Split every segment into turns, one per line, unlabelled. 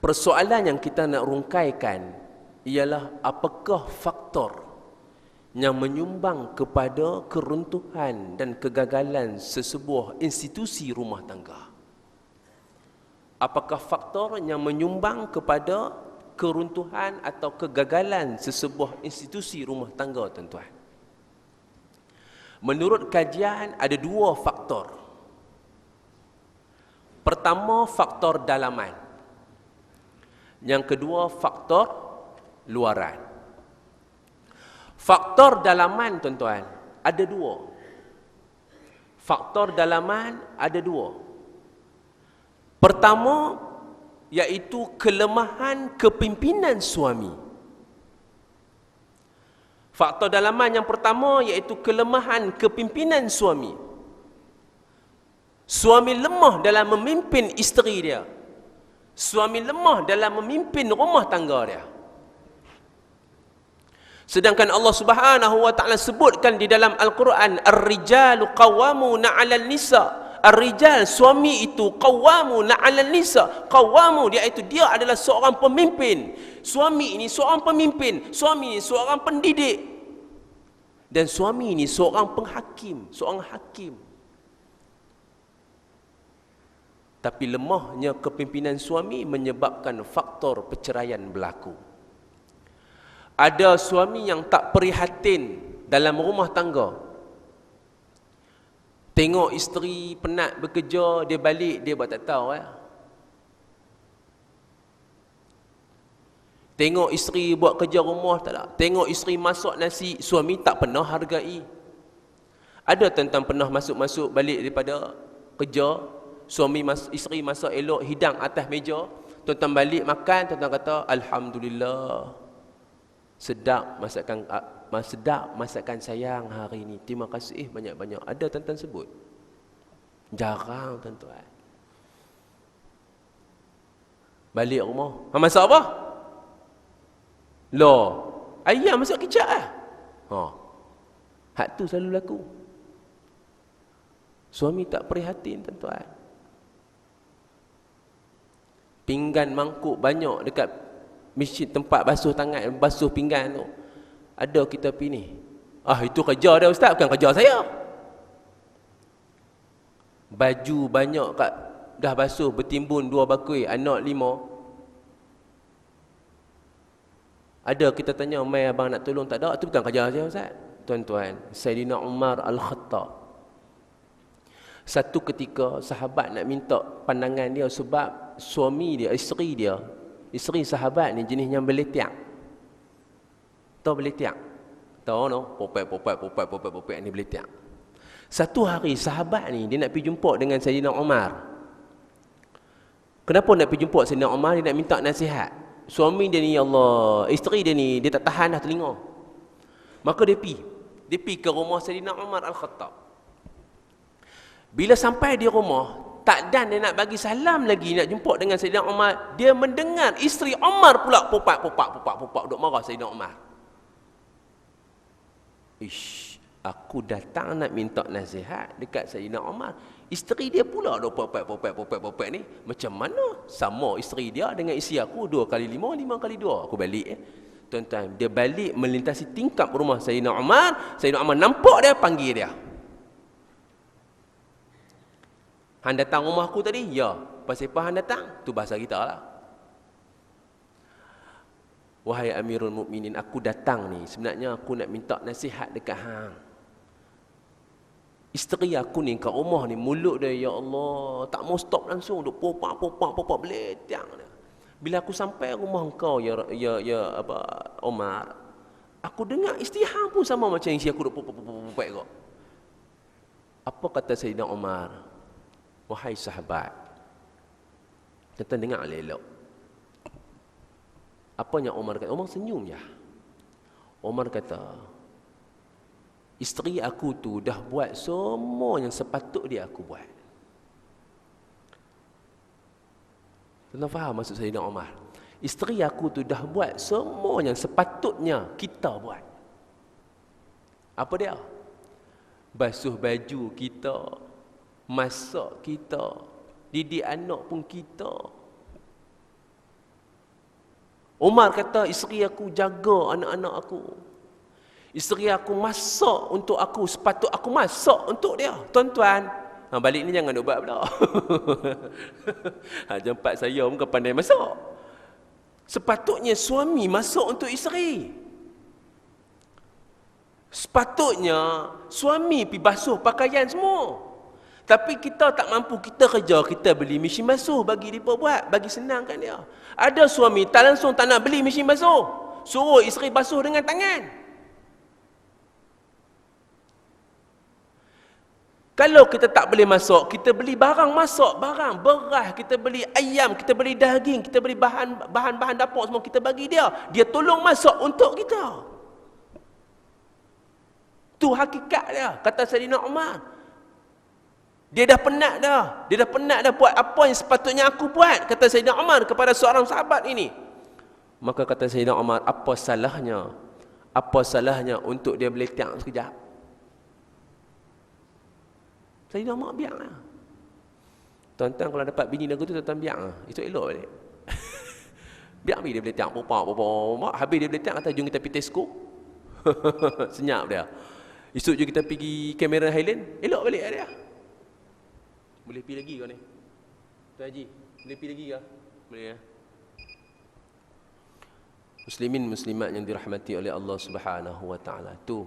Persoalan yang kita nak rungkaikan ialah apakah faktor yang menyumbang kepada keruntuhan dan kegagalan sesebuah institusi rumah tangga. Apakah faktor yang menyumbang kepada keruntuhan atau kegagalan sesebuah institusi rumah tangga, tuan-tuan? Menurut kajian ada dua faktor. Pertama, faktor dalaman. Yang kedua, faktor luaran. Faktor dalaman, tuan-tuan, ada dua. Faktor dalaman ada dua. Pertama, iaitu kelemahan kepimpinan suami. Faktor dalaman yang pertama iaitu kelemahan kepimpinan suami. Suami lemah dalam memimpin isteri dia. Suami lemah dalam memimpin rumah tangga dia. Sedangkan Allah Subhanahu wa taala sebutkan di dalam Al-Quran, ar-rijalu qawwamuna 'alan nisa. Ar-rijal, suami itu qawwamuna 'alan nisa. Qawwamu, iaitu dia adalah seorang pemimpin. Suami ini seorang pemimpin, suami ini seorang pendidik. Dan suami ini seorang penghakim, seorang hakim. Tapi lemahnya kepimpinan suami menyebabkan faktor perceraian berlaku. Ada suami yang tak prihatin dalam rumah tangga. Tengok isteri penat bekerja, dia balik, dia buat tak tahu. Tengok isteri buat kerja rumah, tak ada. Tengok isteri masak nasi, suami tak pernah hargai. Ada tuan-tuan pernah masuk-masuk balik daripada kerja, isteri masak elok, hidang atas meja, tuan-tuan balik makan, tuan-tuan kata, Alhamdulillah, sedap masakan sayang hari ini. Terima kasih banyak-banyak. Ada tuan-tuan sebut? Jarang, tuan-tuan. Balik rumah, masak apa? Loh, ayam masak kicap lah. Hak tu selalu laku. Suami tak prihatin, tuan-tuan. Pinggan mangkuk banyak dekat mesin tempat basuh tangan, basuh pinggan tu. Ada kita pergi ni. Itu kerja dia ustaz, bukan kerja saya. Baju banyak kat dah basuh bertimbun 2 bakul, anak 5. Ada kita tanya, mai abang nak tolong tak ada? Itu bukan kerja saya ustaz. Tuan-tuan, Sayyidina Umar Al-Khattab, satu ketika sahabat nak minta pandangan dia sebab suami dia, isteri sahabat ni jenisnya beletiak. Tahu beletiak? Tahu no? Popek ni beletiak. Satu hari sahabat ni dia nak pergi jumpa dengan Sayyidina Umar. Kenapa nak pergi jumpa Sayyidina Umar? Dia nak minta nasihat. Suami dia ni, Allah, isteri dia ni, dia tak tahan dah telinga. Maka dia pergi ke rumah Sayyidina Umar Al-Khattab. Bila sampai di rumah, tak dan dia nak bagi salam lagi, nak jumpa dengan Sayyidina Umar, dia mendengar isteri Umar pula popak duk marah Sayyidina Umar. Aku datang nak minta nasihat dekat Sayyidina Umar, isteri dia pula duk popak ni. Macam mana sama isteri dia dengan isteri aku? 2 kali 5, 5 kali 2. Aku balik tuan-tuan, dia balik melintasi tingkap rumah Sayyidina Umar. Sayyidina Umar nampak dia, panggil dia. Han datang rumah aku tadi? Ya. Pasal apa han datang? Tu bahasa kita lah. Wahai Amirul Mukminin, aku datang ni, sebenarnya aku nak minta nasihat dekat hang. Isteri aku ni kat rumah ni, mulut dia, ya Allah, tak mau stop langsung, duk popak beletiang dia. Bila aku sampai rumah engkau, ya Umar, aku dengar isteri hang pun sama macam isteri aku duk popak kau. Apa kata Sayyidina Umar? Wahai sahabat, kita dengar elok. Apanya Umar kata? Umar senyum je. Umar kata, isteri aku tu dah buat semua yang sepatut dia aku buat. Tuan faham maksud Sayyidina Umar? Isteri aku tu dah buat semua yang sepatutnya kita buat. Apa dia? Basuh baju kita, masak kita, didik anak pun kita. Umar kata, isteri aku jaga anak-anak aku. Isteri aku masak untuk aku, sepatut aku masak untuk dia. Tuan-tuan, balik ni jangan ubat pula. Jempat saya pun pandai masak. Sepatutnya suami masak untuk isteri. Sepatutnya suami pergi basuh pakaian semua. Tapi kita tak mampu, kita kerja, kita beli mesin basuh bagi mereka buat, bagi senangkan dia. Ada suami tak langsung tak nak beli mesin basuh, suruh isteri basuh dengan tangan. Kalau kita tak boleh masak, kita beli barang masak, barang, beras, kita beli ayam, kita beli daging, kita beli bahan-bahan dapur semua, kita bagi dia. Dia tolong masak untuk kita. Tu hakikat dia, kata Sayyidina Umar. Dia dah penat dah. Dia dah penat dah buat apa yang sepatutnya aku buat, kata Sayyidina Umar kepada seorang sahabat ini. Maka kata Sayyidina Umar, apa salahnya? Apa salahnya untuk dia beletak sekejap? Sayyidina Umar biarlah. Tuan-tuan kalau dapat bini lagu tu, tuan-tuan biar lah. Itu elok balik. Biar dia beletak, popak. Habis dia beletak, kata jom kita pergi Tesco. Senyap dia. Esok je kita pergi Cameron Highland. Elok balik dia. Boleh pergi lagi kau ni? Tuan Haji, boleh pergi lagi kau? Boleh ya? Muslimin muslimat yang dirahmati oleh Allah Subhanahu wa taala. Tu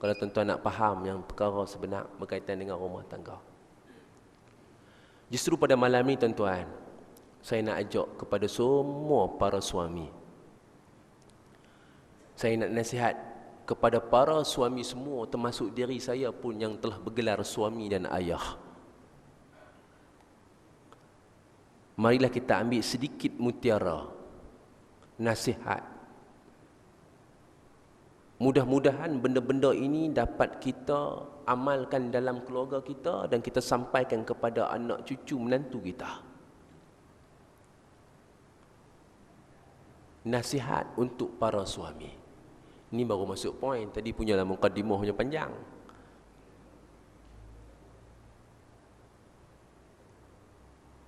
kalau tuan-tuan nak faham yang perkara sebenar berkaitan dengan rumah tangga. Justru pada malam ni tuan-tuan, saya nak ajak kepada semua para suami. Saya nak nasihat kepada para suami semua, termasuk diri saya pun yang telah bergelar suami dan ayah. Marilah kita ambil sedikit mutiara nasihat. Mudah-mudahan benda-benda ini dapat kita amalkan dalam keluarga kita dan kita sampaikan kepada anak cucu menantu kita. Nasihat untuk para suami. Ini baru masuk poin. Tadi punyalah mukadimahnya panjang.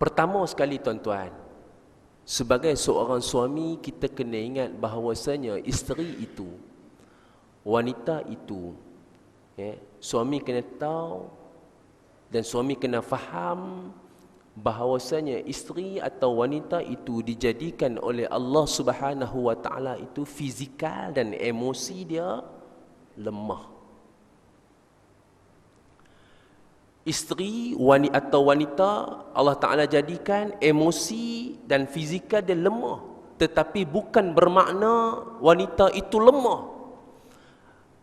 Pertama sekali tuan-tuan, sebagai seorang suami kita kena ingat bahawasanya isteri itu, wanita itu, suami kena tahu dan suami kena faham bahawasanya isteri atau wanita itu dijadikan oleh Allah Subhanahu wa taala itu fizikal dan emosi dia lemah. Isteri atau wanita Allah Ta'ala jadikan emosi dan fizikal dia lemah. Tetapi bukan bermakna wanita itu lemah.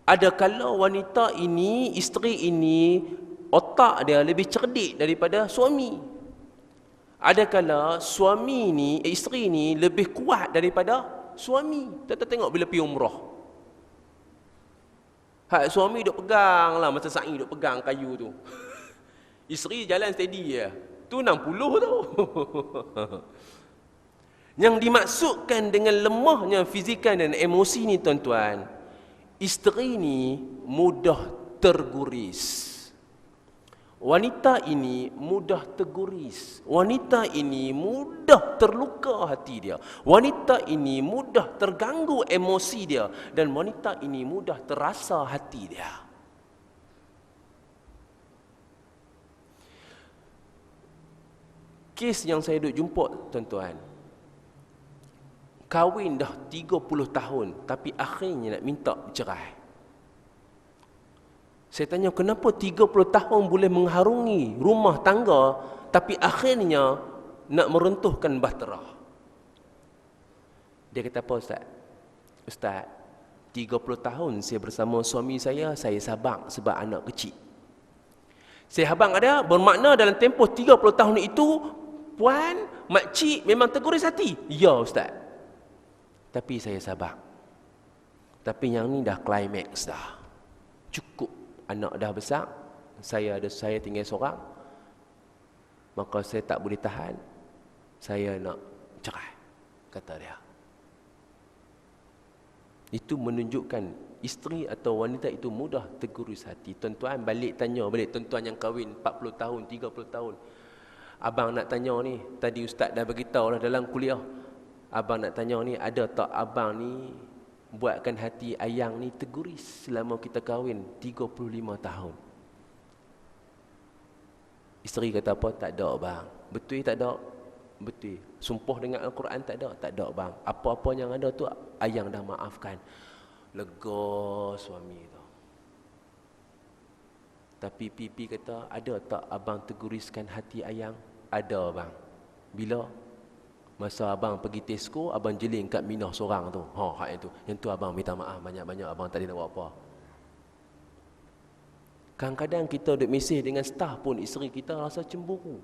Ada kala wanita ini, isteri ini, otak dia lebih cerdik daripada suami. Ada kala suami ini, isteri ini lebih kuat daripada suami. Kita tengok bila pergi umrah. Hak suami duk pegang lah, masa sa'i duk pegang kayu tu. Isteri jalan steady je. Tu 60 tu. Yang dimaksudkan dengan lemahnya fizikal dan emosi ni tuan-tuan, isteri ni mudah terguris. Wanita ini mudah terguris. Wanita ini mudah terluka hati dia. Wanita ini mudah terganggu emosi dia. Dan wanita ini mudah terasa hati dia. Kes yang saya duk jumpa tuan-tuan, kahwin dah 30 tahun tapi akhirnya nak minta cerai. Saya tanya, kenapa 30 tahun boleh mengharungi rumah tangga tapi akhirnya nak meruntuhkan bahtera? Dia kata, apa Ustaz? Ustaz, 30 tahun saya bersama suami saya sabar sebab anak kecil. Saya habang ada bermakna dalam tempoh 30 tahun itu puan, makcik memang terguris hati. Ya Ustaz. Tapi saya sabar. Tapi yang ni dah climax dah. Cukup. Anak dah besar. Saya tinggal seorang. Maka saya tak boleh tahan. Saya nak cerai. Kata dia. Itu menunjukkan isteri atau wanita itu mudah terguris hati. Tuan-tuan balik tanya balik tuan-tuan yang kahwin 40 tahun, 30 tahun. Abang nak tanya ni, tadi ustaz dah beritahu lah dalam kuliah. Abang nak tanya ni, ada tak abang ni buatkan hati ayang ni terguris selama kita kahwin 35 tahun? Isteri kata apa? Tak ada bang. Betul tak ada? Betul. Sumpah dengan Al-Quran tak ada? Tak ada bang. Apa-apa yang ada tu ayang dah maafkan. Lega suami tu. Tapi pipi kata, ada tak abang terguriskan hati ayang? Ada bang. Bila? Masa abang pergi Tesco, abang jeling kat Minah seorang tu. Hak yang tu. Yang tu abang minta maaf banyak-banyak, abang tak ada nak buat apa. Kadang-kadang kita duduk mesej dengan staff pun, isteri kita rasa cemburu.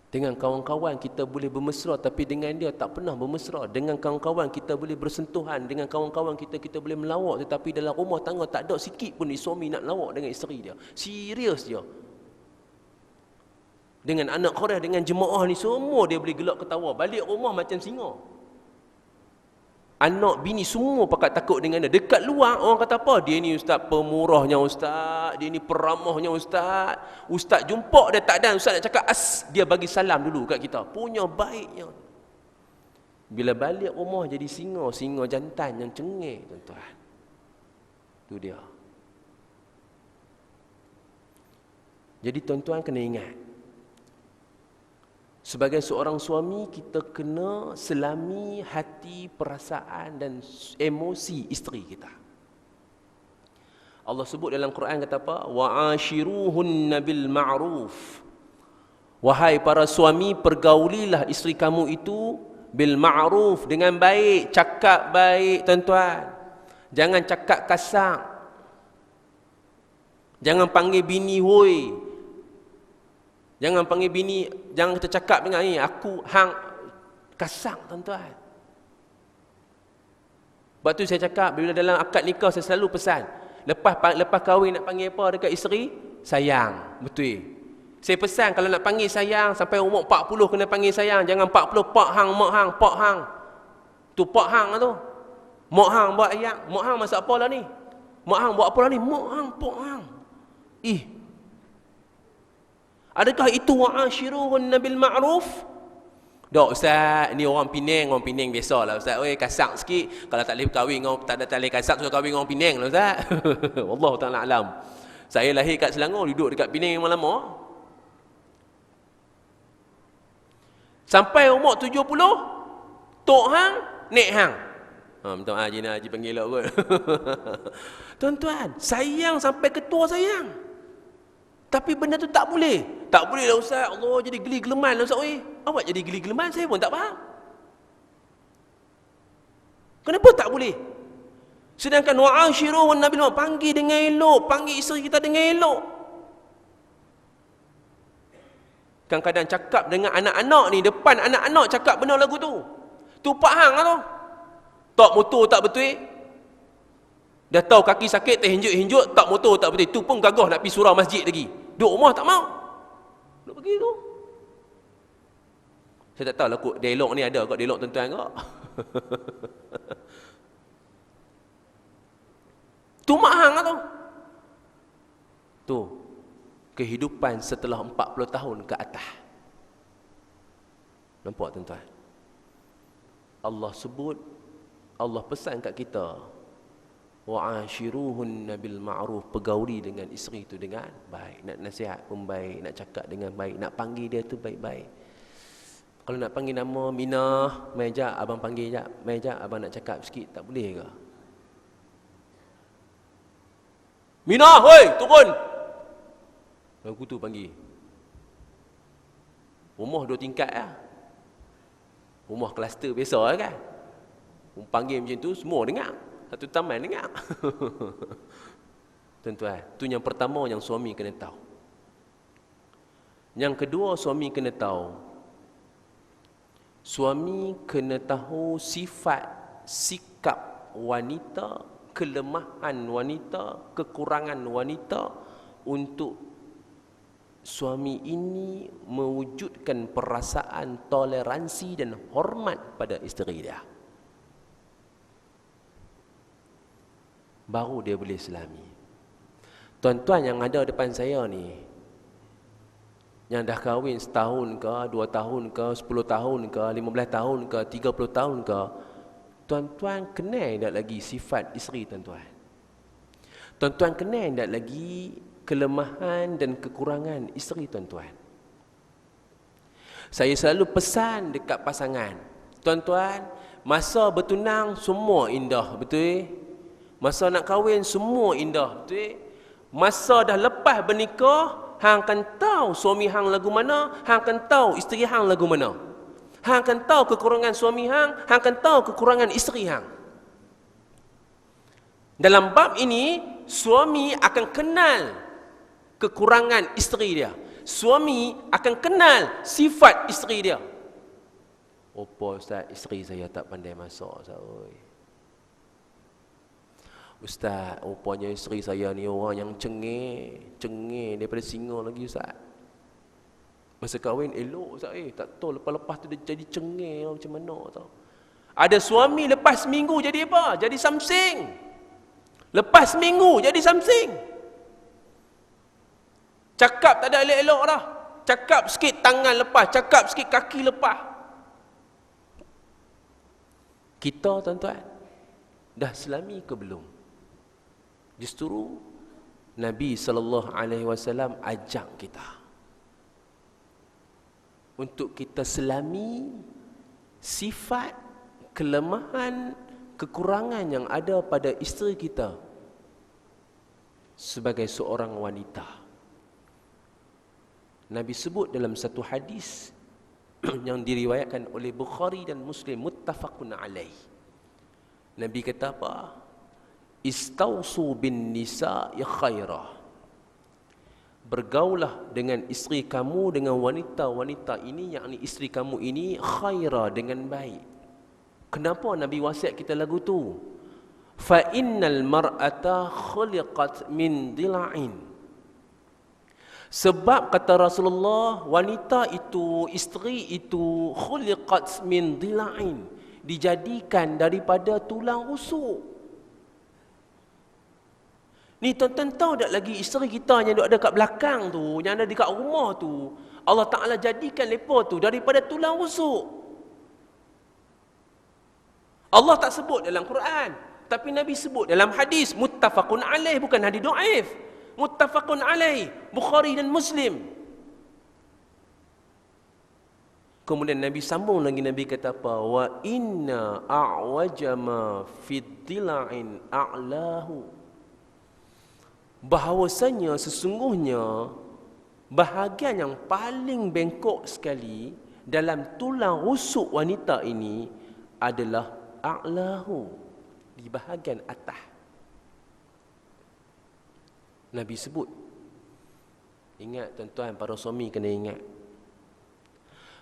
Dengan kawan-kawan kita boleh bermesra, tapi dengan dia tak pernah bermesra. Dengan kawan-kawan kita boleh bersentuhan, dengan kawan-kawan kita boleh melawak, tetapi dalam rumah tangga tak ada sikit pun suami nak lawak dengan isteri dia. Serius dia. Dengan anak Quraish, dengan jemaah ni semua dia boleh gelak ketawa. Balik rumah macam singa. Anak bini semua pakat takut dengan dia. Dekat luar orang kata apa? Dia ni ustaz pemurahnya ustaz, dia ni peramahnya ustaz. Ustaz jumpa dia tak ada, ustaz nak cakap dia bagi salam dulu kat kita. Punya baiknya. Bila balik rumah jadi singa jantan yang cengeng, tuan-tuan. Tu dia. Jadi tuan-tuan kena ingat, sebagai seorang suami, kita kena selami hati, perasaan dan emosi isteri kita. Allah sebut dalam Quran kata apa? Wa'ashiruhunna bil ma'ruf. Wahai para suami, pergaulilah isteri kamu itu bil ma'ruf, dengan baik, cakap baik tuan-tuan. Jangan cakap kasar. Jangan panggil bini hoi. Jangan panggil bini, jangan kita cakap dengan ni, aku, hang, kasar tuan-tuan. Sebab tu saya cakap, bila dalam akad nikah saya selalu pesan, lepas kahwin nak panggil apa dekat isteri? Sayang, betul. Saya pesan kalau nak panggil sayang, sampai umur 40 kena panggil sayang. Jangan 40, pak hang, mak hang, pak hang. Tu pak hang lah tu. Mak hang buat ayang, mak hang masak apa lah ni? Mak hang buat apa lah ni? Mak hang, pak hang. Adakah itu wa'ashiruhunna bil ma'ruf? Tak ustaz, ni orang Penang biasalah ustaz. Oi, kasar sikit. Kalau tak boleh kahwin dengan tak boleh kasar, suruh kahwin dengan orang Penang lah ustaz. Wallahu taala alam. Saya lahir kat Selangor, duduk dekat Penang lama-lama. Sampai umur 70, tok hang, nek hang. Minta maaf Haji panggil lah kot. Tuan-tuan, sayang sampai ketua sayang. Tapi benda tu tak boleh. Tak boleh lah ustaz. Allah, jadi geli geleman lah ustaz. Awak jadi geli geleman, saya pun tak faham. Kenapa tak boleh? Sedangkan wa'ashiruhun nabil ma'ruf, panggil dengan elok, panggil isteri kita dengan elok. Kadang-kadang cakap dengan anak-anak ni, depan anak-anak cakap benar lagu tu. Tu pak hang lah tu. Tak motor tak betul. Dah tahu kaki sakit, terhinjuk-hinjuk, tak motor tak betul. Tu pun gagah nak pergi surau masjid lagi. Duduk rumah tak mau. Duduk pergi tu. Saya tak tahu lah kot dialog ni ada kot dialog tuan-tuan kot. Tu mak hang lah tu. Tu. Kehidupan setelah 40 tahun ke atas. Nampak tuan-tuan? Allah sebut, Allah pesan kat kita, wa'ashiruhunna bil ma'ruf, pergauli dengan isteri itu dengan baik. Nak nasihat pun baik, nak cakap dengan baik, nak panggil dia tu baik-baik. Kalau nak panggil nama Minah, mai jap abang panggil jap, mai jap abang nak cakap sikit, tak boleh ke? Minah, hoi, turun. Aku tu panggil. Rumah 2 tingkat lah. Rumah kluster biasa lah kan. Panggil macam tu semua dengar. Satu taman dengar. Tuan-tuan, tu yang pertama yang suami kena tahu. Yang kedua suami kena tahu. Suami kena tahu sifat, sikap wanita, kelemahan wanita, kekurangan wanita, untuk suami ini mewujudkan perasaan toleransi dan hormat pada isteri dia. Baru dia boleh selami. Tuan-tuan yang ada depan saya ni, Yang dah kahwin setahun ke, 2 tahun ke, 10 tahun ke, 15 tahun ke, 30 tahun ke, tuan-tuan kenal tak lagi sifat isteri tuan-tuan? Tuan-tuan kenal tak lagi kelemahan dan kekurangan isteri tuan-tuan? Saya selalu pesan dekat pasangan, tuan-tuan, masa bertunang semua indah, betul? Masa nak kahwin semua indah, betul? Masa dah lepas bernikah, hang akan tahu suami hang lagu mana, hang akan tahu isteri hang lagu mana. Hang akan tahu kekurangan suami hang akan tahu kekurangan isteri hang. Dalam bab ini, suami akan kenal kekurangan isteri dia. Suami akan kenal sifat isteri dia. Apa Ustaz, isteri saya tak pandai masak, Ustaz. Ustaz, rupanya isteri saya ni orang yang cengeng daripada singa lagi, Ustaz. Masa kahwin elok, Ustaz. Tak tahu lepas-lepas tu dia jadi cengeng macam mana, tau. Ada suami lepas seminggu jadi apa? Jadi samsing. Lepas seminggu jadi samsing. Cakap tak ada elok-elok dah. Cakap sikit tangan lepas, cakap sikit kaki lepas. Kita, tuan-tuan, dah selami ke belum? Justru Nabi SAW ajak kita untuk kita selami sifat, kelemahan, kekurangan yang ada pada isteri kita sebagai seorang wanita. Nabi sebut dalam satu hadis yang diriwayatkan oleh Bukhari dan Muslim, muttafaqun alaih. Nabi kata apa? Istausu bin nisa'i khairah. Bergaulah dengan isteri kamu, dengan wanita-wanita ini, yakni isteri kamu ini, khairah, dengan baik. Kenapa Nabi wasiat kita lagu tu? Fa innal mar'ata khuliqat min dila'in. Sebab kata Rasulullah, wanita itu, isteri itu, khuliqat min dila'in, dijadikan daripada tulang rusuk. Ni tuan-tuan tahu tak lagi isteri kita yang ada kat belakang tu, yang ada dekat rumah tu, Allah Ta'ala jadikan mereka tu daripada tulang rusuk. Allah tak sebut dalam Quran, tapi Nabi sebut dalam hadis, muttafaqun alaih, bukan hadis dhaif. Muttafaqun alaih, Bukhari dan Muslim. Kemudian Nabi sambung lagi, Nabi kata apa? Wa inna a'wajama fid dila'in a'lahu. Bahawasanya sesungguhnya bahagian yang paling bengkok sekali dalam tulang rusuk wanita ini adalah a'lahu, di bahagian atas. Nabi sebut. Ingat tuan-tuan, para suami kena ingat.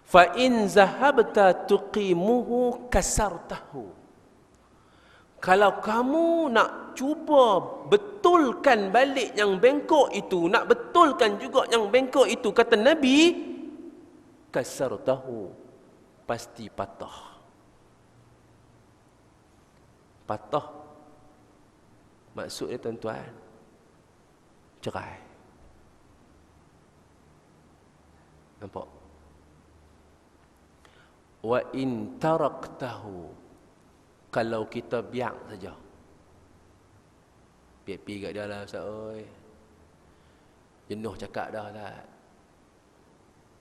Fa in zahabta tuqimuhu kasartahu. Kalau kamu nak cuba betulkan balik yang bengkok itu, nak betulkan juga yang bengkok itu, kata Nabi, kasartahu, pasti patah. Patah maksudnya tuan-tuan, cerai. Nampak? Wa in taraktahu, kalau kita biar saja, pi kat dia lah, Ustaz, oi. Jenuh cakap dah, Ustaz.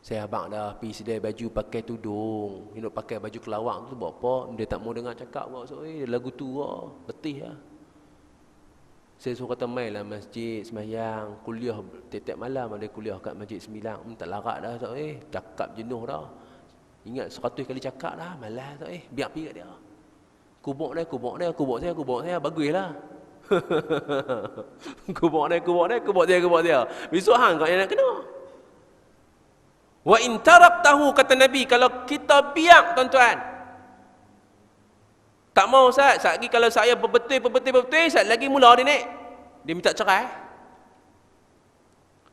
Saya abang dah pi sedai baju pakai tudung, hidup pakai baju kelawang tu buat apa? Dia tak mau dengar cakap buat, Ustaz, oi. Lagu tu lah, letih lah. Saya suruh kata mai lah masjid sembahyang, kuliah tiap-tiap malam ada kuliah kat Masjid Sembilan. Tak larat dah, Ustaz, oi. Cakap jenuh dah. Ingat 100 kali cakap dah, malas, Ustaz, biar pi kat dia. Kubuk saya, baguslah. kubuk dia. Besok hang kau yang nak kena. Wa in taraktahu, kata Nabi, kalau kita biar, tuan-tuan. Tak mau, Ustaz, saat lagi kalau saya berbetul, saat lagi mula dia naik. Dia minta cerai.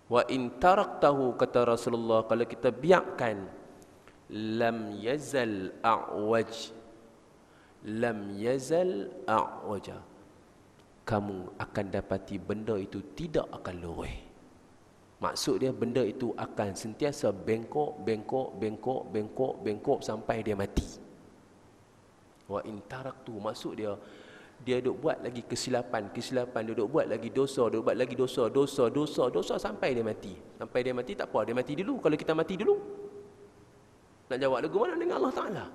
Wa in taraktahu, kata Rasulullah, kalau kita biarkan, lam yazal a'waj, kamu akan dapati benda itu tidak akan lurus. Maksud dia benda itu akan sentiasa bengkok sampai dia mati. Wa in taraktu, maksud dia duk buat lagi kesilapan, dia duk buat lagi dosa, dosa sampai dia mati. Sampai dia mati tak apa, dia mati dulu. Kalau kita mati dulu, nak jawab lagu mana dengan Allah Ta'ala?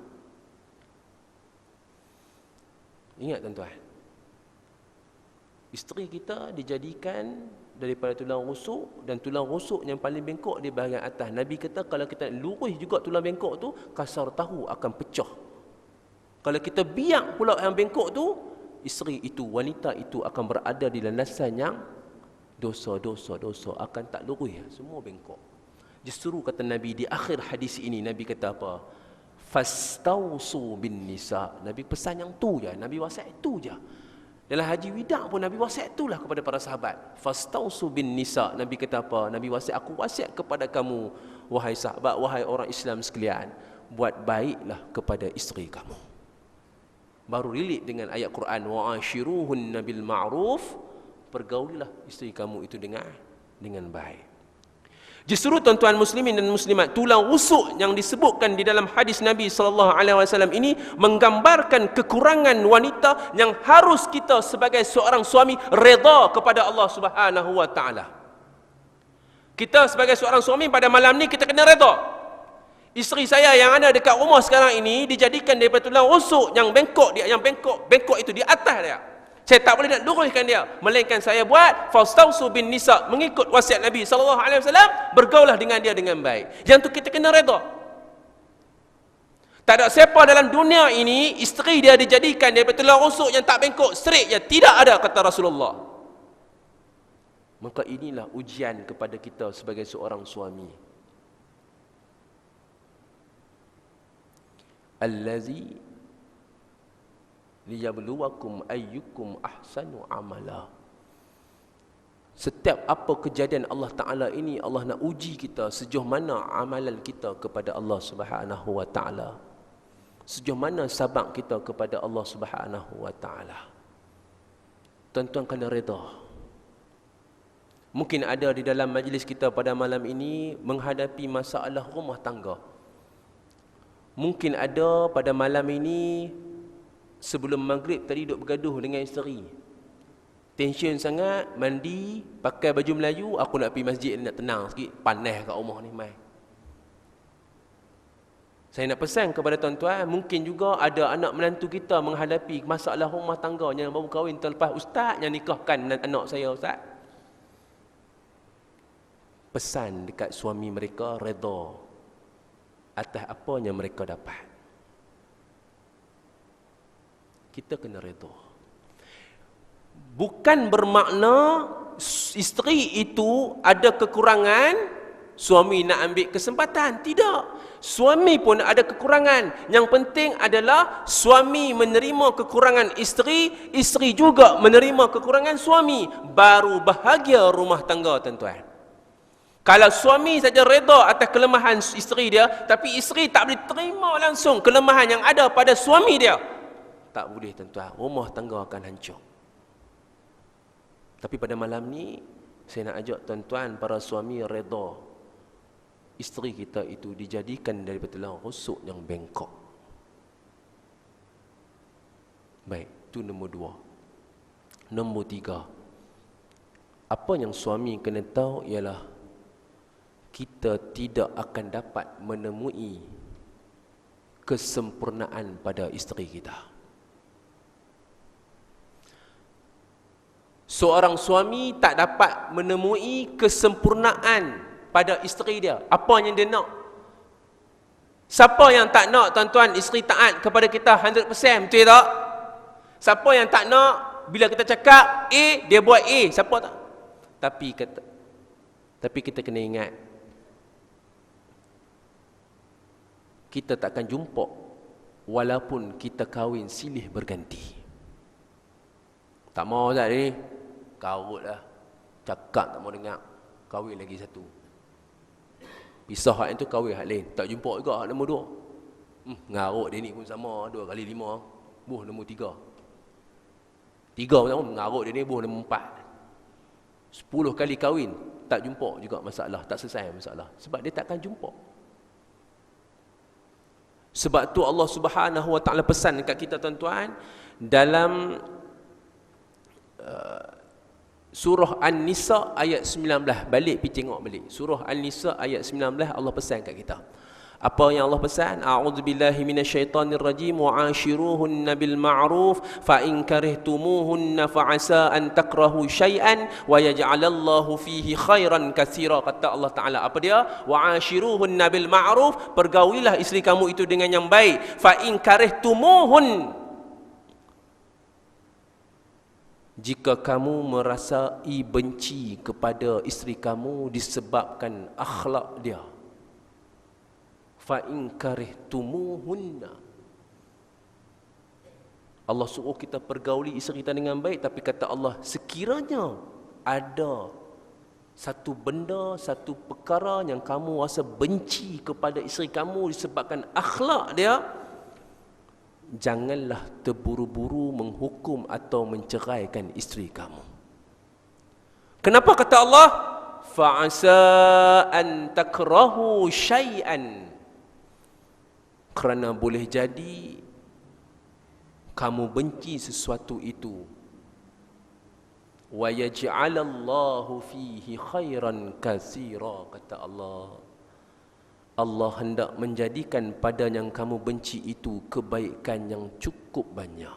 Ingat tuan-tuan, isteri kita dijadikan daripada tulang rusuk, dan tulang rusuk yang paling bengkok di bahagian atas. Nabi kata kalau kita lurus juga tulang bengkok tu, kasar tahu akan pecah. Kalau kita biak pula yang bengkok tu, isteri itu, wanita itu akan berada di landasan yang dosa akan tak lurus, semua bengkok. Justru kata Nabi di akhir hadis ini, Nabi kata apa? Fastausu bin nisa. Nabi pesan yang tu je, Nabi wasiat itu je. Dalam haji wida pun Nabi wasiat itulah kepada para sahabat. Fastausu bin nisa. Nabi kata apa? Nabi wasiat, aku wasiat kepada kamu wahai sahabat, wahai orang Islam sekalian, buat baiklah kepada isteri kamu. Baru relate dengan ayat Quran, wa ashiruhunna bil ma'ruf, pergaulilah isteri kamu itu dengan baik. Justru tuan-tuan muslimin dan muslimat, tulang rusuk yang disebutkan di dalam hadis Nabi SAW ini menggambarkan kekurangan wanita yang harus kita sebagai seorang suami redha kepada Allah Subhanahu wa taala. Kita sebagai seorang suami pada malam ni kita kena redha. Isteri saya yang ada dekat rumah sekarang ini dijadikan daripada tulang rusuk yang bengkok itu di atas dia. Saya tak boleh nak luruskan dia, melainkan saya buat fastausu bin nisa, mengikut wasiat Nabi SAW, bergaulah dengan dia dengan baik. Yang tu kita kena redha. Tak ada siapa dalam dunia ini isteri dia dijadikan daripada tulang rusuk yang tak bengkok, straight je, tidak ada, kata Rasulullah. Maka inilah ujian kepada kita sebagai seorang suami. Allazi liyabluwakum ayyukum ahsanu amala. Setiap apa kejadian Allah Ta'ala ini, Allah nak uji kita sejauh mana amalan kita kepada Allah Subhanahu wa Ta'ala, sejauh mana sabar kita kepada Allah Subhanahu wa Ta'ala. Tuan-tuan kena redha. Mungkin ada di dalam majlis kita pada malam ini menghadapi masalah rumah tangga. Mungkin ada pada malam ini sebelum maghrib tadi duduk bergaduh dengan isteri. Tension sangat, mandi, pakai baju Melayu, aku nak pergi masjid nak tenang sikit, panas kat rumah ni mai. Saya nak pesan kepada tuan-tuan, mungkin juga ada anak menantu kita menghadapi masalah rumah tangga yang baru kahwin terlepas. Ustaz yang nikahkan anak saya, ustaz. Pesan dekat suami mereka, redha atas apa yang mereka dapat. Kita kena redha. Bukan bermakna isteri itu ada kekurangan, suami nak ambil kesempatan. Tidak. Suami pun ada kekurangan. Yang penting adalah suami menerima kekurangan isteri, isteri juga menerima kekurangan suami. Baru bahagia rumah tangga, tuan-tuan. Kalau suami saja redha atas kelemahan isteri dia, tapi isteri tak boleh terima langsung kelemahan yang ada pada suami dia, tak boleh, tuan-tuan. Rumah tangga akan hancur. Tapi pada malam ni, saya nak ajak tuan-tuan, para suami, redha isteri kita itu dijadikan daripada tulang rusuk yang bengkok. Baik, itu nombor 2. Nombor 3. Apa yang suami kena tahu ialah kita tidak akan dapat menemui kesempurnaan pada isteri kita. Seorang suami tak dapat menemui kesempurnaan pada isteri dia. Apa yang dia nak? Siapa yang tak nak, tuan-tuan, isteri taat kepada kita 100%, betul tak? Siapa yang tak nak bila kita cakap A, dia buat A? Siapa tak? Tapi kita kena ingat, kita takkan jumpa walaupun kita kahwin silih berganti. Tak mau tak ni? Karut lah. Cakap tak mau dengar. Kahwin lagi satu. Pisah hak yang tu, kahwin hak lain. Tak jumpa juga hak nombor 2. Ngarut dia ni pun sama. 2 kali 5. Buh nombor 3. 3 pun sama. Ngarut dia ni buh nombor 4. 10 kali kahwin. tak jumpa juga masalah, tak selesai masalah. Sebab dia takkan jumpa. Sebab tu Allah Subhanahu Wa Taala pesan dekat kita tuan-tuan dalam surah An-Nisa ayat 19. Balik pergi tengok balik. Surah An-Nisa ayat 19 Allah pesan kat kita. Apa yang Allah pesan? A'udzubillahi minasyaitonirrajim wa 'ashiruhunna bil ma'ruf fa in karihtumuhunna fa 'asa an takrahu syai'an wa yaj'alallahu fihi khairan katsira. Kata Allah Taala, apa dia? Wa 'ashiruhunna bil ma'ruf, pergaulilah isteri kamu itu dengan yang baik. Fa in karihtumuhun, jika kamu merasai benci kepada isteri kamu disebabkan akhlak dia, fa in karihtumuhunna, Allah suruh kita pergauli isteri kita dengan baik, tapi kata Allah, sekiranya ada satu benda, satu perkara yang kamu rasa benci kepada isteri kamu disebabkan akhlak dia, janganlah terburu-buru menghukum atau menceraikan isteri kamu. Kenapa kata Allah? Fa'asa an takrahu syai'an, kerana boleh jadi kamu benci sesuatu itu. Wa yaj'alallahu fihi khairan katsira, kata Allah. Allah hendak menjadikan pada yang kamu benci itu kebaikan yang cukup banyak.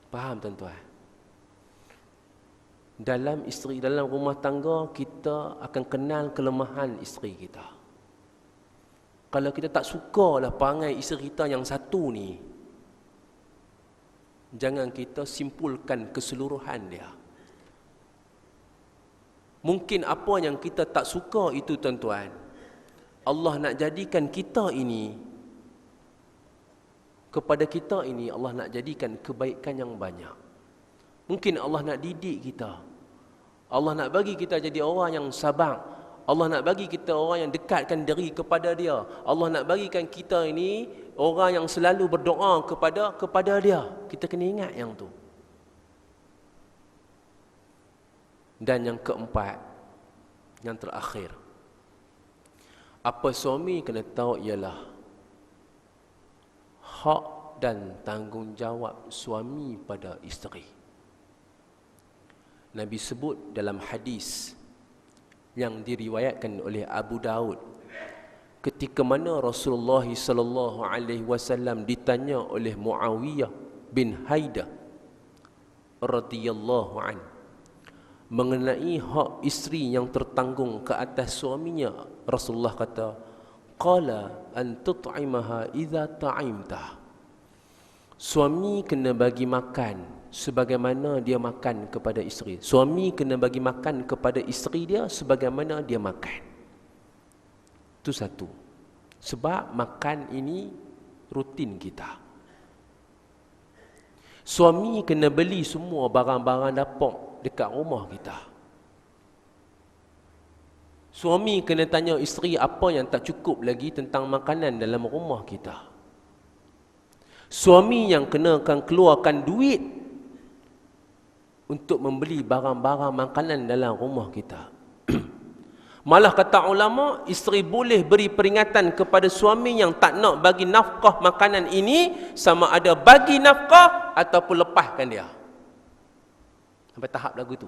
Faham tuan-tuan? Dalam isteri, dalam rumah tangga, kita akan kenal kelemahan isteri kita. Kalau kita tak sukalah perangai isteri kita yang satu ni, jangan kita simpulkan keseluruhan dia. Mungkin apa yang kita tak suka itu tuan-tuan, Allah nak jadikan kita ini, kepada kita ini Allah nak jadikan kebaikan yang banyak. Mungkin Allah nak didik kita, Allah nak bagi kita jadi orang yang sabar, Allah nak bagi kita orang yang dekatkan diri kepada dia, Allah nak bagikan kita ini orang yang selalu berdoa kepada dia. Kita kena ingat yang tu. Dan yang keempat, yang terakhir, apa suami kena tahu ialah hak dan tanggungjawab suami pada isteri. Nabi sebut dalam hadis yang diriwayatkan oleh Abu Daud, ketika mana Rasulullah sallallahu alaihi wasallam ditanya oleh Muawiyah bin Haidah radhiyallahu an mengenai hak isteri yang tertanggung ke atas suaminya, Rasulullah kata, qala an tut'imaha idza ta'imta. Suami kena bagi makan sebagaimana dia makan kepada isteri. Suami kena bagi makan kepada isteri dia sebagaimana dia makan. Itu satu. Sebab makan ini rutin kita. Suami kena beli semua barang-barang dapur dekat rumah kita. Suami kena tanya isteri apa yang tak cukup lagi tentang makanan dalam rumah kita. Suami yang kena akan keluarkan duit untuk membeli barang-barang makanan dalam rumah kita. Malah kata ulama, isteri boleh beri peringatan kepada suami yang tak nak bagi nafkah makanan ini, sama ada bagi nafkah ataupun lepaskan dia. Sampai tahap lagu tu.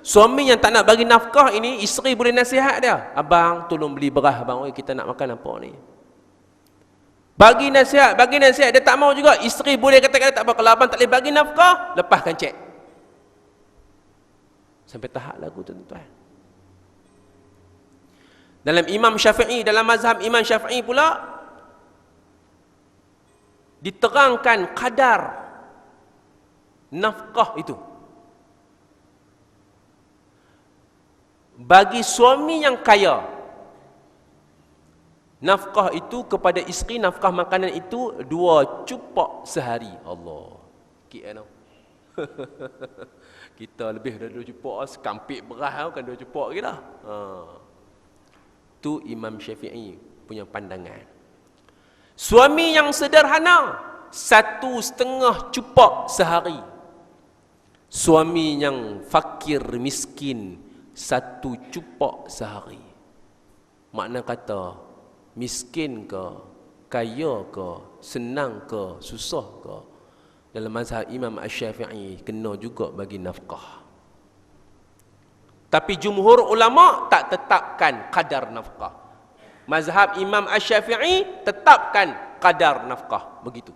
Suami yang tak nak bagi nafkah ini, isteri boleh nasihat dia, abang tolong beli beras abang, oi kita nak makan apa ni. Bagi nasihat, dia tak mau juga. Isteri boleh kata-kata tak apa, kalau abang tak boleh bagi nafkah, lepaskan cek. Sampai tahap lagu tu tuan-tuan. Dalam Imam Syafi'i, dalam mazhab Imam Syafi'i pula, diterangkan kadar nafkah itu. Bagi suami yang kaya, nafkah itu kepada isteri, nafkah makanan itu 2 cupak sehari. Allah, KL. Kita lebih dari 2 cupak, sekampik beras kan 2 cupak lagi dah. Tu Imam Syafi'i punya pandangan. Suami yang sederhana 1,5 cupak sehari. Suami yang fakir miskin, 1 cupak sehari. Makna kata, miskin ke, kaya ke, senang ke, susah ke, dalam mazhab Imam Asy-Syafi'i kena juga bagi nafkah. Tapi jumhur ulama tak tetapkan kadar nafkah. Mazhab Imam Asy-Syafi'i tetapkan kadar nafkah. Begitu.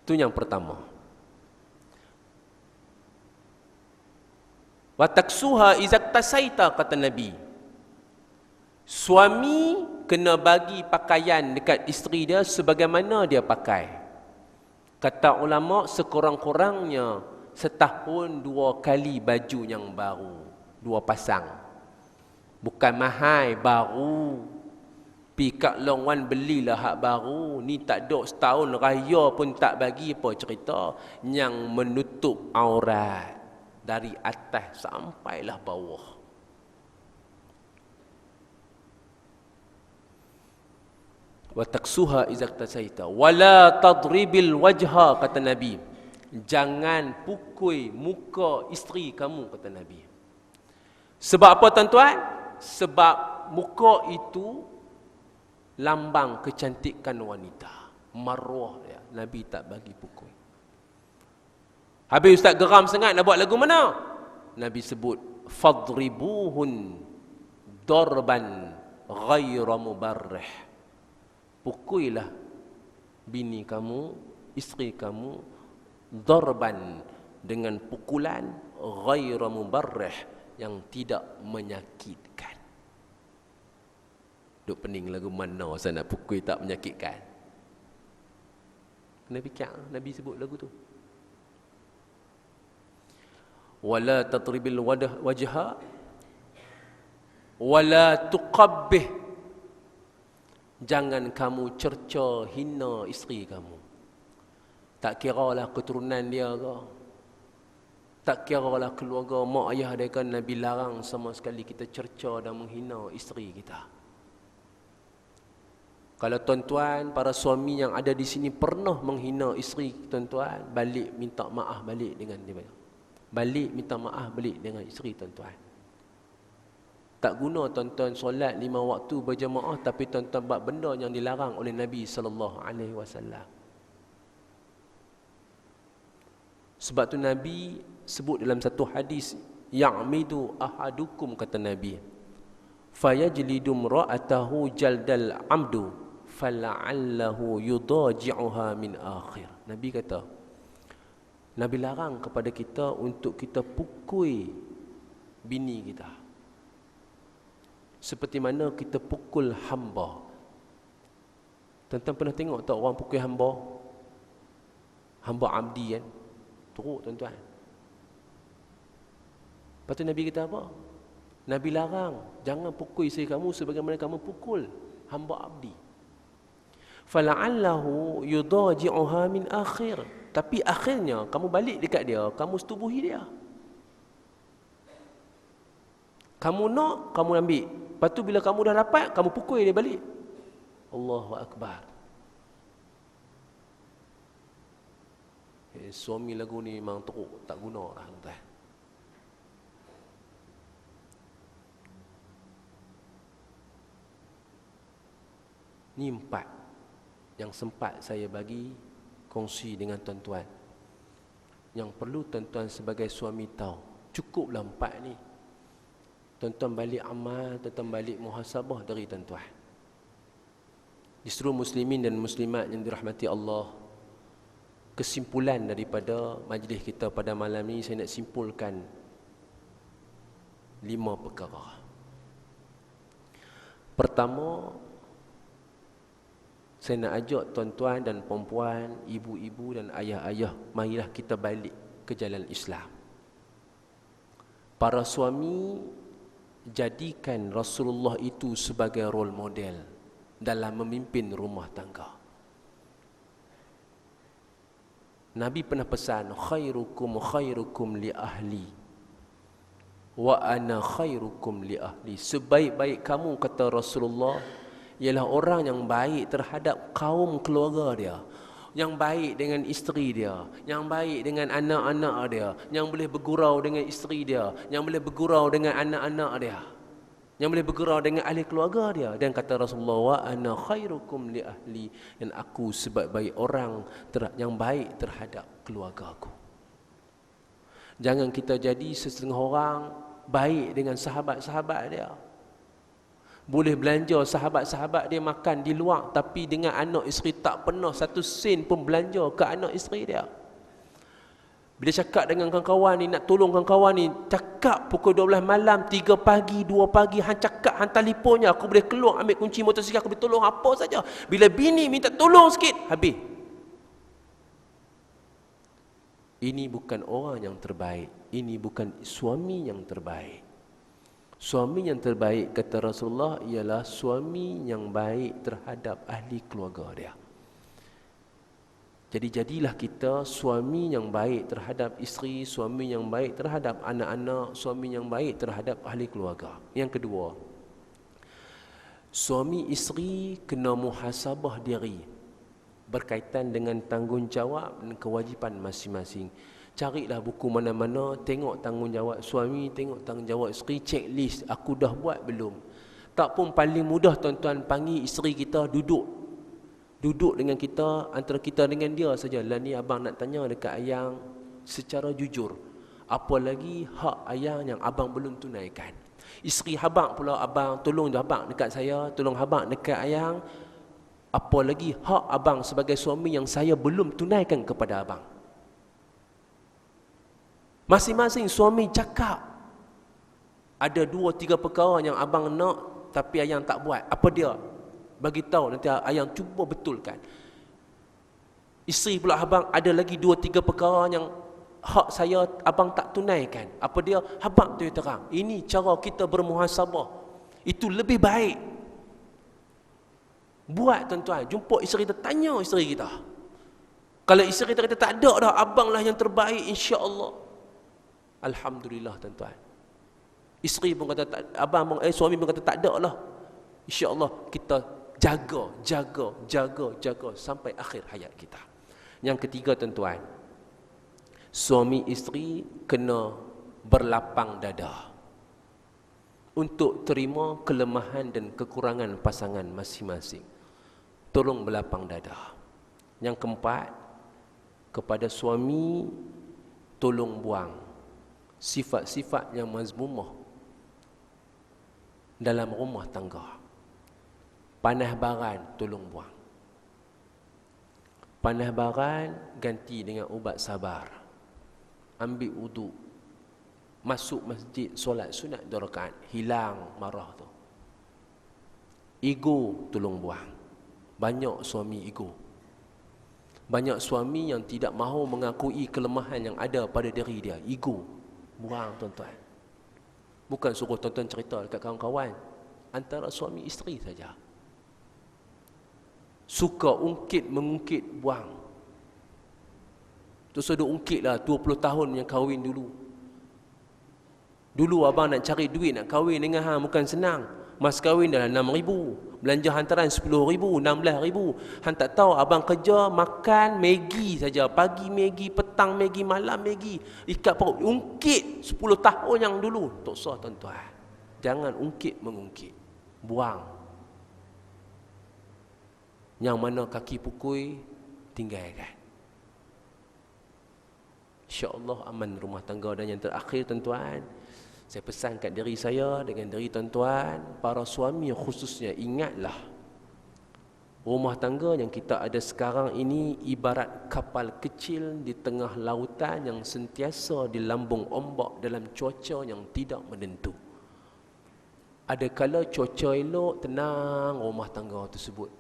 Itu yang pertama. Wa taksuha izak tasaita, kata Nabi. Suami kena bagi pakaian dekat isteri dia sebagaimana dia pakai. Kata ulama, sekurang-kurangnya setahun 2 kali baju yang baru, 2 pasang. Bukan mahal, baru. Pi kat Long Wan belilah hak baru. Ni tak dok setahun raya pun tak bagi apa cerita. Yang menutup aurat dari atas sampailah bawah. Wa taksuha izak tasaita wala tadribil wajha, kata Nabi. Jangan pukul muka isteri kamu, kata Nabi. Sebab apa tuan-tuan? Sebab muka itu lambang kecantikan wanita, maruah dia. Nabi tak bagi pukul. Habis ustaz geram sangat nak buat lagu mana? Nabi sebut fadribuhun darban ghaira mubarrih. Pukulilah bini kamu, isteri kamu, darban, dengan pukulan ghaira mubarrih, yang tidak menyakitkan. Duk pening lagu mana saya nak pukul tak menyakitkan. Nabi sebut lagu tu. Wala tatribil wajha wala tuqabbih. Jangan kamu cerca hina isteri kamu. Tak kiralah keturunan dia ke, tak kiralah keluarga mak ayah dia kan, Nabi larang sama sekali kita cerca dan menghina isteri kita. Kalau tuan-tuan, para suami yang ada di sini pernah menghina isteri tuan-tuan, balik minta maaf balik dengan dia. Balik minta maaf balik dengan isteri tuan-tuan. Tak guna tuan-tuan solat 5 waktu berjamaah tapi tuan-tuan buat benda yang dilarang oleh Nabi sallallahu alaihi wasallam. Sebab tu Nabi sebut dalam satu hadis, ya'midu ahadukum, kata Nabi, fayajlidu ra'atahu jaldal amdu fala'allahu yudaji'uha min akhir. Nabi kata, Nabi larang kepada kita untuk kita pukul bini kita seperti mana kita pukul hamba. Tuan-tuan pernah tengok tak orang pukul hamba? Hamba abdi kan? Teruk tuan-tuan. Lepas tu Nabi kata apa? Nabi larang, jangan pukul isteri kamu sebagaimana kamu pukul hamba abdi. Fala'allahu yudaji'uha min akhir. Tapi akhirnya kamu balik dekat dia, kamu setubuhi dia. Kamu nak, kamu ambil. Lepas tu bila kamu dah dapat, kamu pukul dia balik. Allahu Akbar. Suami lagu ni memang teruk, tak guna lah tuan. Ni 4 yang sempat saya bagi kongsi dengan tuan-tuan, yang perlu tuan-tuan sebagai suami tahu. Cukuplah 4 ni. Tuan-tuan balik amal, tuan-tuan balik muhasabah dari tuan-tuan. Di seluruh muslimin dan muslimat yang dirahmati Allah, kesimpulan daripada majlis kita pada malam ini, saya nak simpulkan 5 perkara. Pertama, saya nak ajak tuan-tuan dan perempuan, ibu-ibu dan ayah-ayah, marilah kita balik ke jalan Islam. Para suami, jadikan Rasulullah itu sebagai role model dalam memimpin rumah tangga. Nabi pernah pesan, khairukum li ahli wa ana khairukum li ahli. Sebaik-baik kamu, kata Rasulullah, ialah orang yang baik terhadap kaum keluarga dia. yang baik dengan isteri dia, yang baik dengan anak-anak dia, yang boleh bergurau dengan isteri dia, yang boleh bergurau dengan anak-anak dia, yang boleh bergurau dengan ahli keluarga dia. Dan kata Rasulullah, wa ana khairukum li ahli, dan aku sebaik-baik orang yang baik terhadap keluarga aku. Jangan kita jadi sesetengah orang baik dengan sahabat-sahabat dia. Boleh belanja sahabat-sahabat dia makan di luar, tapi dengan anak isteri tak pernah satu sen pun belanja ke anak isteri dia. Bila cakap dengan kawan-kawan ni, nak tolong kawan-kawan ni, cakap pukul 12 malam, 3 pagi, 2 pagi, hang cakap, hang telefonnya, aku boleh keluar ambil kunci motosikal, aku boleh tolong apa saja. Bila bini minta tolong sikit, habis. Ini bukan orang yang terbaik. Ini bukan suami yang terbaik. Suami yang terbaik, kata Rasulullah, ialah suami yang baik terhadap ahli keluarga dia. Jadi jadilah kita suami yang baik terhadap isteri, suami yang baik terhadap anak-anak, suami yang baik terhadap ahli keluarga. Yang kedua, suami isteri kena muhasabah diri berkaitan dengan tanggungjawab dan kewajipan masing-masing. Carilah buku mana-mana, tengok tanggungjawab suami, tengok tanggungjawab isteri, checklist, aku dah buat belum. Tak pun paling mudah tuan-tuan, panggil isteri kita duduk dengan kita, antara kita dengan dia saja. Lah ni abang nak tanya dekat ayang secara jujur, apa lagi hak ayang yang abang belum tunaikan? Isteri abang pula, abang tolong abang dekat saya, tolong abang dekat ayang, apa lagi hak abang sebagai suami yang saya belum tunaikan kepada abang? Masing-masing suami cakap, ada 2-3 perkara yang abang nak tapi ayang tak buat. Apa dia? Bagi tahu, nanti ayang cuba betulkan. Isteri pula abang, ada lagi 2-3 perkara yang hak saya abang tak tunaikan. Apa dia? Abang tu terang. Ini cara kita bermuhasabah. Itu lebih baik. Buat tuan-tuan, jumpa isteri kita, tanya isteri kita. Kalau isteri kita kata tak ada dah, abanglah yang terbaik, insya-Allah. Alhamdulillah tuan-tuan. Isteri pun kata tak, suami pun kata tak ada lah. Insya-Allah kita jaga sampai akhir hayat kita. Yang ketiga tuan-tuan, suami isteri kena berlapang dada untuk terima kelemahan dan kekurangan pasangan masing-masing. Tolong berlapang dada. Yang keempat, kepada suami, tolong buang sifat-sifat yang mazmumah dalam rumah tangga. Panah baran, tolong buang. Panah baran ganti dengan ubat sabar. Ambil wuduk, masuk masjid, solat sunat 2 rakaat, hilang marah tu. Ego tolong buang. Banyak suami ego. Banyak suami yang tidak mahu mengakui kelemahan yang ada pada diri dia. Ego. Buang tuan-tuan. Bukan suruh tuan-tuan cerita dekat kawan-kawan. Antara suami isteri saja. Suka ungkit mengungkit, buang. Tu sudah ungkit lah 20 tahun yang kahwin dulu. Dulu abang nak cari duit, nak kahwin dengan hang bukan senang. Mas kahwin dah 6,000, belanja hantaran 10,000, 16,000. Hang tak tahu abang kerja makan Maggi saja, pagi Maggi, petang Maggi, malam Maggi. Ikat perut, ungkit 10 tahun yang dulu. Tak usah tuan-tuan. Jangan ungkit mengungkit. Buang. Yang mana kaki pukul, tinggalkan. InsyaAllah aman rumah tangga. Dan yang terakhir tuan-tuan, saya pesan kat diri saya dengan diri tuan-tuan, para suami khususnya, ingatlah, rumah tangga yang kita ada sekarang ini ibarat kapal kecil di tengah lautan yang sentiasa dilambung ombak dalam cuaca yang tidak menentu. Ada kala cuaca elok, tenang rumah tangga tersebut.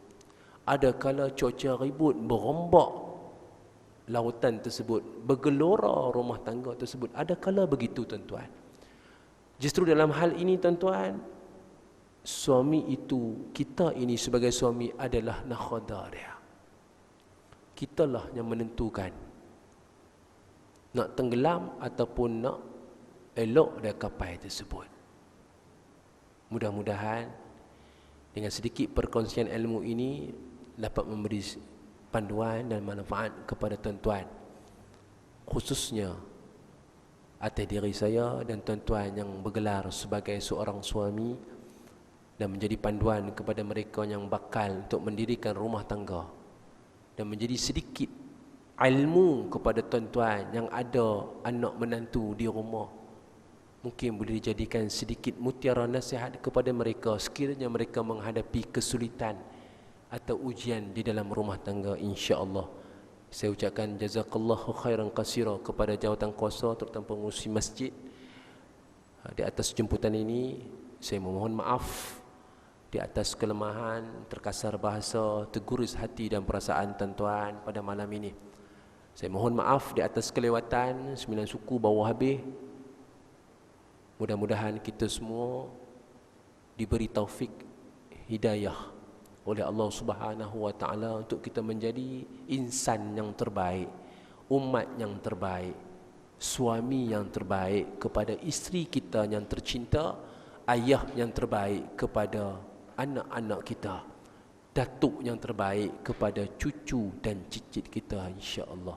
Ada kala cuaca ribut, berombak lautan tersebut, bergelora rumah tangga tersebut. Ada kala begitu tuan-tuan. Justru dalam hal ini tuan-tuan, suami itu, kita ini sebagai suami adalah nakhoda dia. Kitalah yang menentukan nak tenggelam ataupun nak elok dia kapal tersebut. Mudah-mudahan dengan sedikit perkongsian ilmu ini dapat memberi panduan dan manfaat kepada tuan-tuan, khususnya atas diri saya dan tuan-tuan yang bergelar sebagai seorang suami, dan menjadi panduan kepada mereka yang bakal untuk mendirikan rumah tangga, dan menjadi sedikit ilmu kepada tuan-tuan yang ada anak menantu di rumah. Mungkin boleh dijadikan sedikit mutiara nasihat kepada mereka sekiranya mereka menghadapi kesulitan atau ujian di dalam rumah tangga, insya-Allah. Saya ucapkan jazakallahu khairan katsira kepada jawatan kuasa terutama pengurusi masjid. Di atas jemputan ini saya memohon maaf di atas kelemahan, terkasar bahasa, tergurus hati dan perasaan tuan-tuan pada malam ini. Saya mohon maaf di atas kelewatan 9 suku bawah habis. Mudah-mudahan kita semua diberi taufik hidayah oleh Allah Subhanahu wa taala untuk kita menjadi insan yang terbaik, umat yang terbaik, suami yang terbaik kepada isteri kita yang tercinta, ayah yang terbaik kepada anak-anak kita, datuk yang terbaik kepada cucu dan cicit kita, insya-Allah.